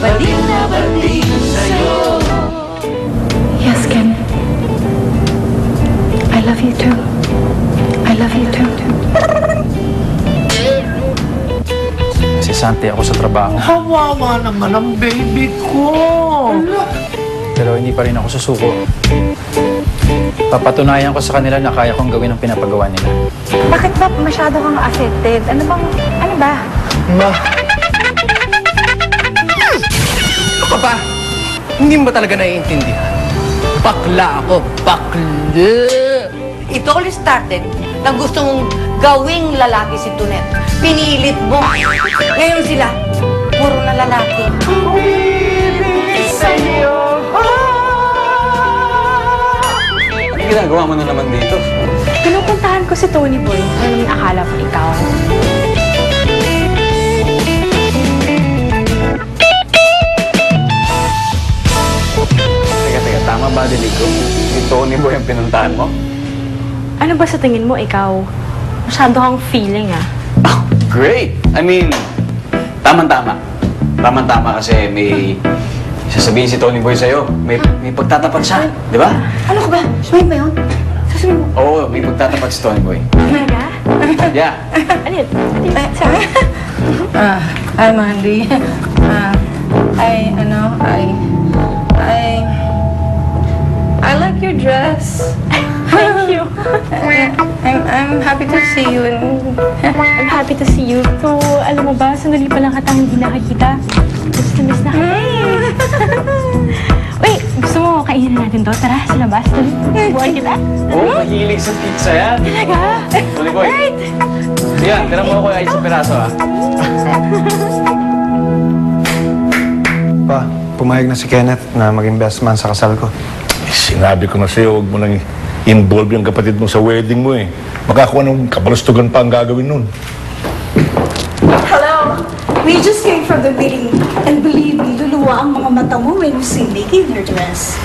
bading na bading sa'yo. Yes, Ken. I love you too. I love you too. Sisante ako sa trabaho. Kawawa naman ang baby ko. Pero hindi pa rin ako susuko. Papatunayan ko sa kanila na kaya kong gawin ang pinapagawa nila. Bakit ba masyado kang affected? Ano ba? Ma! Ano ka ba? Hindi mo ba talaga naiintindihan? Bakla ako, bakla! It all started na gusto mong gawing lalaki si Tunet. Pinilit mo. Ngayon sila, puro na lalaki. Ano ginagawa mo na naman dito? Pinupuntahan ko si Tony Boy. Ano naman akala ko ikaw? Teka, tama ba dilig ko? Si Tony Boy ang pinuntahan mo? Ano ba sa tingin mo ikaw? Masyado kang feeling Oh, great! I mean, tama-tama. Tama-tama kasi may sasabihin si Tony Boy sa'yo. May pagtatapat siya, di ba? Ano ka ba? Sumay ba yun? Sasabihin mo. Oo, may pagtatapat si Tony Boy. Talaga? Yeah. Ano yun? Sorry. Hi, Mandy. I like your dress. Thank you. I'm happy to see you. I'm happy to see you. So, alam mo ba, sandali pa lang katang hindi nakakita. Miss na kita. Wait, gusto mo kainin natin to? Tara, sa labas. Buwan kita. Oo, mahilig sa pizza yan. Talaga? Tony Boy. Yan, tira mo ako ay sa piraso, ha? Pa, pumayag na si Kenneth na maging best man sa kasal ko. Sinabi ko na sa'yo, huwag mo nang involve yung kapatid mo sa wedding mo eh. Baka kung anong kapalustugan pa ang gagawin nun. Hello. We just came from the meeting and believe me, luluwa ang mga mata mo when you see Mickey in her dress.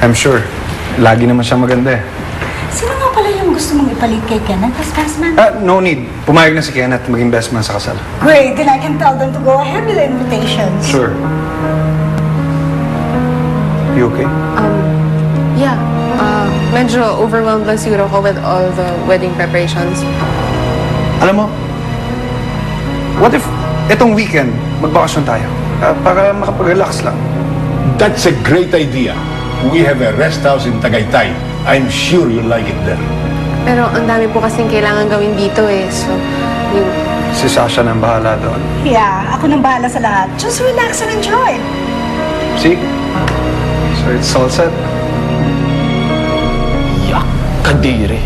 I'm sure. Lagi naman siya maganda eh. Sino nga pala yung gusto mong ipalit kay Kenneth as best man? No need. Pumayag na si Kenneth maging best man sa kasal. Great, then I can tell them to go ahead with the invitations. Sure. You okay? Yeah. Medyo overwhelmed lang siguro ako with all the wedding preparations. Alam mo, what if itong weekend, magbakasyon tayo? Para makapag-relax lang. That's a great idea. We have a rest house in Tagaytay. I'm sure you'll like it there. Pero ang dami po kasing kailangan gawin dito eh. So, yun. Si Sasha nang bahala doon. Yeah, ako nang bahala sa lahat. Just relax and enjoy. See? So it's all set. Kadiri.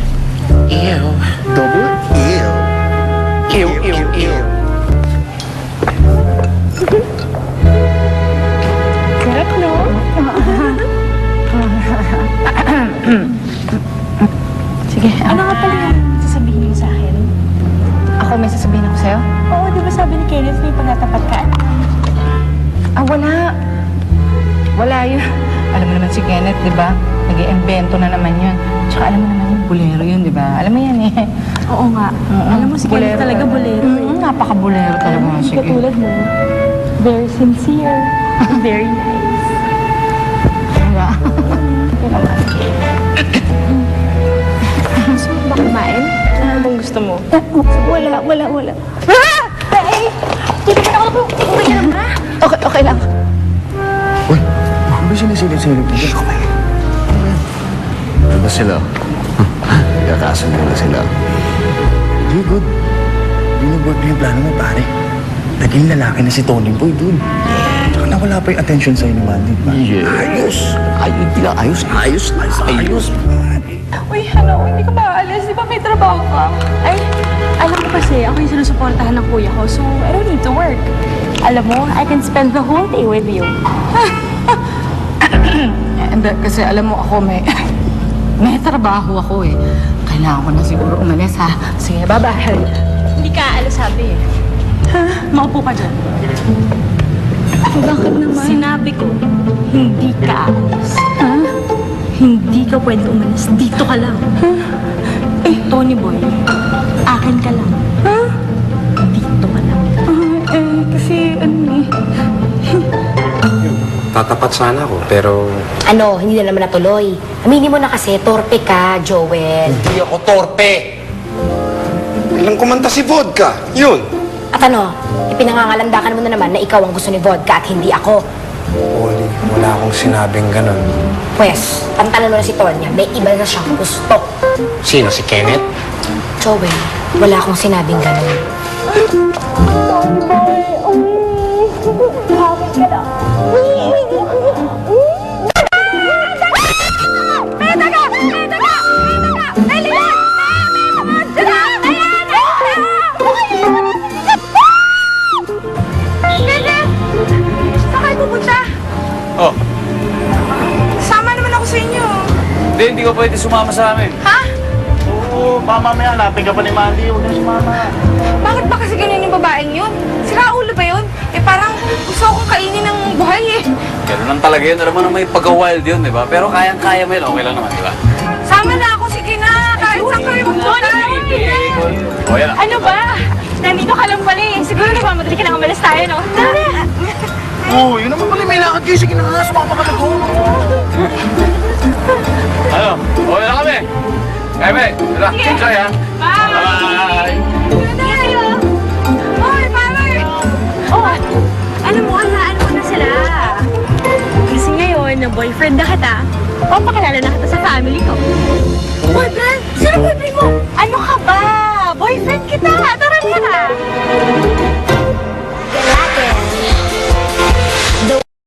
Ew. Double ew. Ew, ew, ew. Sarap, no? Sige, ano nga pala yung sasabihin mo sa akin? Ako may sasabihin ako sa'yo? Oo, di ba sabi ni Kenneth may pagtatapat ka? Wala. Wala yun. Alam mo naman si Kenneth, di ba? Nag-iimbento na naman yun. Tsaka alam mo naman yung bolero yun, di ba? Alam mo yan eh. Oo nga. Alam mo si Kenneth talaga bolero. Napaka-bolero talaga. Sige. Katulad mo. Very sincere. Very nice. Diba? Ito naman. Gusto mo ba kumain? Ano bang gusto mo? Wala. Hey! Hindi ka na ako. Okay ka lang, ha? Okay lang. Uy, ano ba sinisilip-silip mo dyan? Ano ba sila? Nagkakasundo na sila. Hindi, good. Hindi nag-work na yung plano mo, pare. Naging lalaki na si Tony Boy, dun. Tsaka nawala pa yung attention sa'yo ni Mandy, ba? Yeah. Ayos! Ayos! Uy, hindi ka ba aalis? Di ba may trabaho ka? Ay, alam mo kasi, ako yung sinusuportahan ng kuya ko, so I don't need to work. Alam mo, I can spend the whole day with you. Hindi, kasi alam mo ako may trabaho ako eh. Kailangan ko na siguro umalis ha. Sige, bye-bye. Hindi ka aalis, sabi eh. Maupo ka dyan. Bakit naman? Sinabi ko, hindi ka aalis. Hindi ka pwede umalis. Dito ka lang. Tony Boy, akin ka lang. Dito ka lang. Kasi magpatapat sana ako, pero... Ano, hindi na naman natuloy. Aminin mo na kasi, torpe ka, Joel. Hindi ako torpe! Ilang kumanta si Vodka, yun. At ano, ipinangangalandakan mo na naman na ikaw ang gusto ni Vodka at hindi ako. Oli, wala akong sinabing ganun. Pwes, pantalan mo na si Tonya, may iba na siyang gusto. Sino, si Kenneth? Joel, wala akong sinabing ganun. Oh, Sama naman ako sa inyo. hindi ko pwede sumama sa amin. Ha? Oo, mamaya hanapin ka pa ni Mandy. Huwag na si Mama. Bakit ba kasi ganun yung babaeng yun? Sira ulo ba yun? Eh parang gusto akong kainin ng buhay eh. Ganun lang talaga yun. Alam mo na may pagka-wild yun, di ba? Pero kayang-kaya mo yun. Okay lang naman, di ba? Sama na ako, sige na. Kahit saan kayo magpunta. O, yan. Ano ba? Nandito ka lang pala eh. Siguro nagmamadali ka na umalis tayo, no? Tara na. Oo, yun naman pala may lakad kayo. Sige na nga, sumama ka na doon. Ano? O, yan na kami. Kaya, tara. Enjoy, ha? Bye! Hoy, pare! Oh, alam mo, hayaan mo na sila. Kasi ngayon, na boyfriend na kita, papakilala na kita sa family ko. Boyfriend? Sino boyfriend mo? Ano ka ba? Boyfriend kita! Tara na!